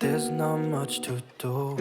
There's not much to do.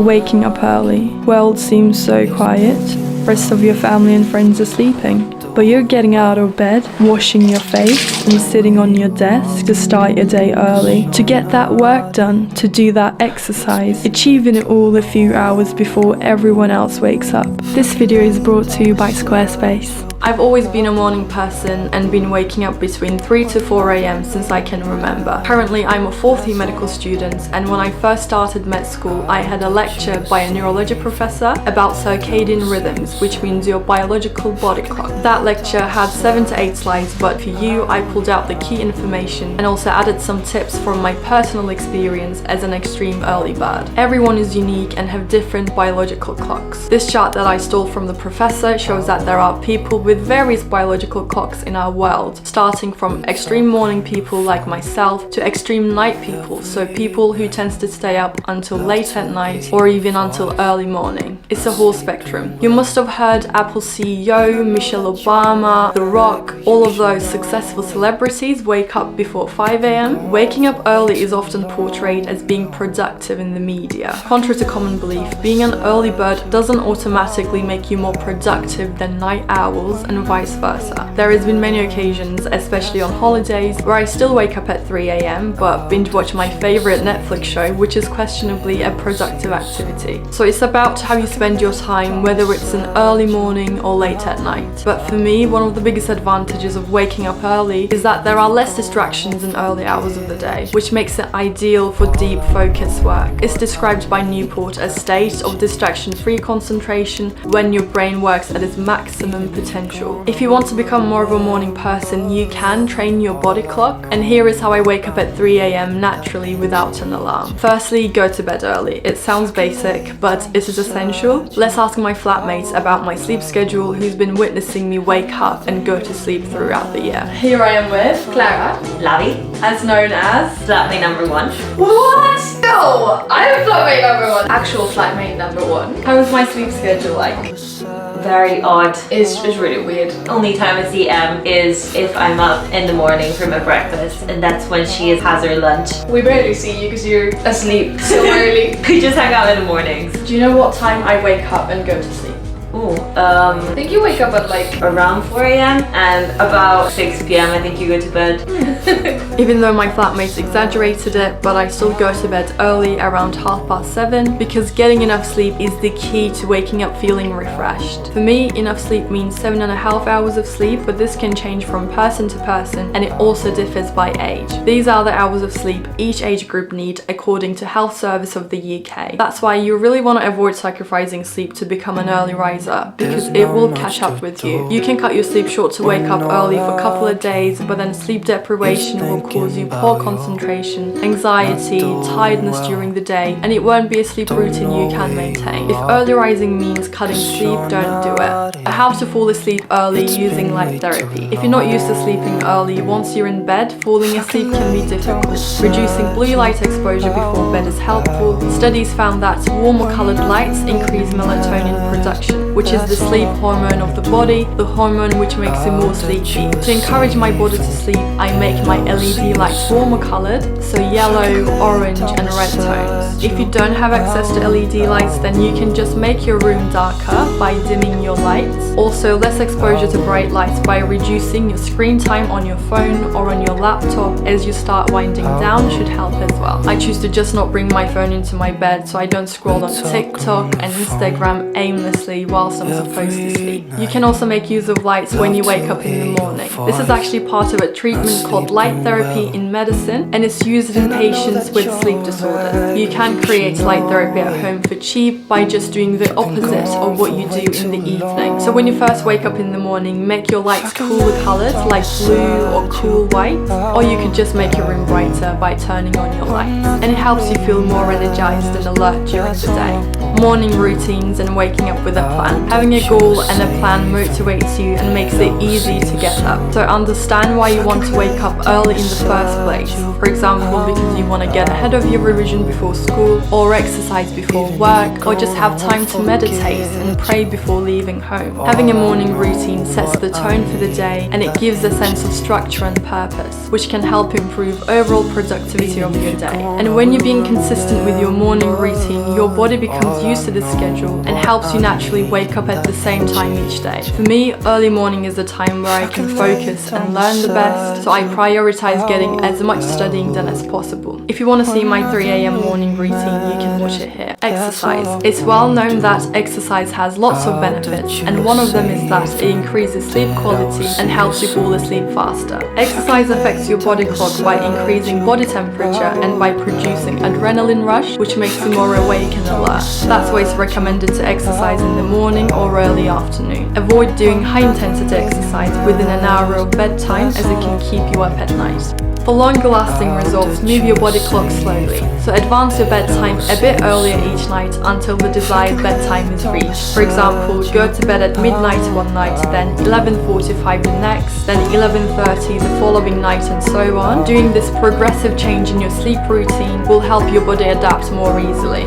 Waking up early, world seems so quiet, rest of your family and friends are sleeping. But you're getting out of bed, washing your face and sitting on your desk to start your day early, to get that work done, to do that exercise, achieving it all a few hours before everyone else wakes up. This video is brought to you by Squarespace. I've always been a morning person and been waking up between 3 to 4 a.m. since I can remember. Currently I'm a fourth year medical student, and when I first started med school I had a lecture by a neurology professor about circadian rhythms, which means your biological body clock. That lecture had 7 to 8 slides, but for you I pulled out the key information and also added some tips from my personal experience as an extreme early bird. Everyone is unique and have different biological clocks. This chart that I stole from the professor shows that there are people with various biological clocks in our world, starting from extreme morning people like myself to extreme night people, so people who tends to stay up until late at night or even until early morning. It's a whole spectrum. You must have heard Apple CEO, Michelle Obama, The Rock, all of those successful celebrities wake up before 5 a.m. Waking up early is often portrayed as being productive in the media. Contrary to common belief, being an early bird doesn't automatically make you more productive than night owls, and vice versa. There has been many occasions, especially on holidays, where I still wake up at 3 a.m. but binge watch my favorite Netflix show, which is questionably a productive activity. So it's about how you spend your time, whether it's an early morning or late at night. But for me, one of the biggest advantages of waking up early is that there are less distractions in early hours of the day, which makes it ideal for deep focus work. It's described by Newport as a state of distraction-free concentration when your brain works at its maximum potential. If you want to become more of a morning person, you can train your body clock, and here is how I wake up at 3 a.m. naturally without an alarm. Firstly, go to bed early. It sounds basic, but it is essential. Let's ask my flatmates about my sleep schedule, who's been witnessing me wake up and go to sleep throughout the year. Here I am with Clara, Lavi, as known as flatmate number 1. What? No! I'm flatmate number 1. Actual flatmate number 1. How is my sleep schedule like? Very odd. It's really weird. Only time I see Em is if I'm up in the morning for my breakfast, and that's when she has her lunch. We barely see you because you're asleep so early. We just hang out in the mornings. Do you know what time I wake up and go to sleep? Ooh, I think you wake up at like around 4 a.m. and about 6 p.m. I think you go to bed. Even though my flatmates exaggerated it, but I still go to bed early, around 7:30, because getting enough sleep is the key to waking up feeling refreshed. For me, enough sleep means 7.5 hours of sleep, but this can change from person to person, and it also differs by age. These are the hours of sleep each age group need according to Health Service of the UK. That's why you really want to avoid sacrificing sleep to become an early riser, because it will catch up with you. You can cut your sleep short to wake up early for a couple of days, but then sleep deprivation will cause you poor concentration, anxiety, tiredness during the day, and it won't be a sleep routine you can maintain. If early rising means cutting sleep, don't do it. How to fall asleep early using light therapy. If you're not used to sleeping early, once you're in bed, falling asleep can be difficult. Reducing blue light exposure before bed is helpful. Studies found that warmer colored lights increase melatonin production, which is the sleep hormone of the body, the hormone which makes you more sleepy. To encourage my body to sleep, I make my LED lights warmer colored, so yellow, orange and red tones. If you don't have access to LED lights, then you can just make your room darker by dimming your lights. Also, less exposure to bright lights by reducing your screen time on your phone or on your laptop as you start winding down should help as well. I choose to just not bring my phone into my bed so I don't scroll on TikTok and Instagram aimlessly whilst I'm supposed to sleep. You can also make use of lights when you wake up in the morning. This is actually part of a treatment called light therapy in medicine, and it's used in patients with sleep disorders. You can create light therapy at home for cheap by just doing the opposite of what you do in the evening. So when you first wake up in the morning, make your lights cooler colored like blue or cool white, or you could just make your room brighter by turning on your lights, and it helps you feel more energized and alert during the day. morning routines and waking up with a plan. Having a goal and a plan motivates you and makes it easy to get up. So understand why you want to wake up early in the first place. For example, because you want to get ahead of your revision before school, or exercise before work, or just have time to meditate and pray before leaving home. Having a morning routine sets the tone for the day, and it gives a sense of structure and purpose, which can help improve overall productivity of your day. And when you're being consistent with your morning routine, your body becomes used to this schedule and helps you naturally wake up at the same time each day. For me, early morning is the time where I can focus and learn the best, so I prioritize getting as much studying done as possible. If you want to see my 3 a.m. morning routine, you can watch it here. Exercise. It's well known that exercise has lots of benefits, and one of them is that it increases sleep quality and helps you fall asleep faster. Exercise affects your body clock by increasing body temperature and by producing adrenaline rush, which makes you more awake and alert. That's why it's recommended to exercise in the morning or early afternoon. Avoid doing high intensity exercise within an hour of bedtime, as it can keep you up at night. For longer lasting results, move your body clock slowly. So advance your bedtime a bit earlier each night until the desired bedtime is reached. For example, go to bed at midnight one night, then 11:45 the next, then 11:30 the following night, and so on. Doing this progressive change in your sleep routine will help your body adapt more easily.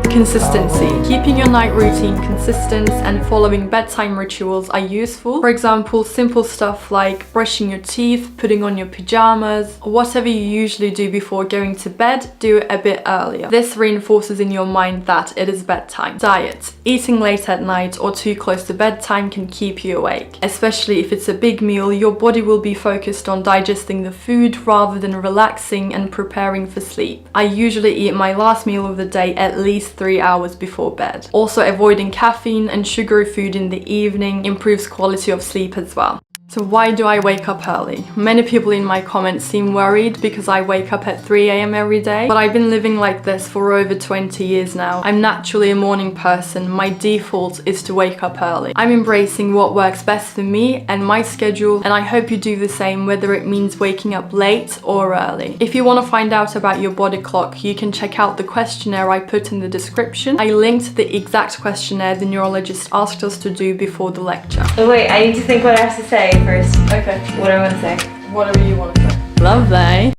Consistency. Keeping your night routine consistent and following bedtime rituals are useful. For example, simple stuff like brushing your teeth, putting on your pajamas, or whatever you usually do before going to bed, do it a bit earlier. This reinforces in your mind that it is bedtime. Diet. Eating late at night or too close to bedtime can keep you awake. Especially if it's a big meal, your body will be focused on digesting the food rather than relaxing and preparing for sleep. I usually eat my last meal of the day at least 3 hours before bed. Also, avoiding caffeine and sugary food in the evening improves quality of sleep as well. So why do I wake up early? Many people in my comments seem worried because I wake up at 3 a.m. every day, but I've been living like this for over 20 years now. I'm naturally a morning person. My default is to wake up early. I'm embracing what works best for me and my schedule, and I hope you do the same, whether it means waking up late or early. If you want to find out about your body clock, you can check out the questionnaire I put in the description. I linked the exact questionnaire the neurologist asked us to do before the lecture. Oh wait, I need to think what I have to say first. Okay. What do I want to say? Whatever you want to say. Lovely.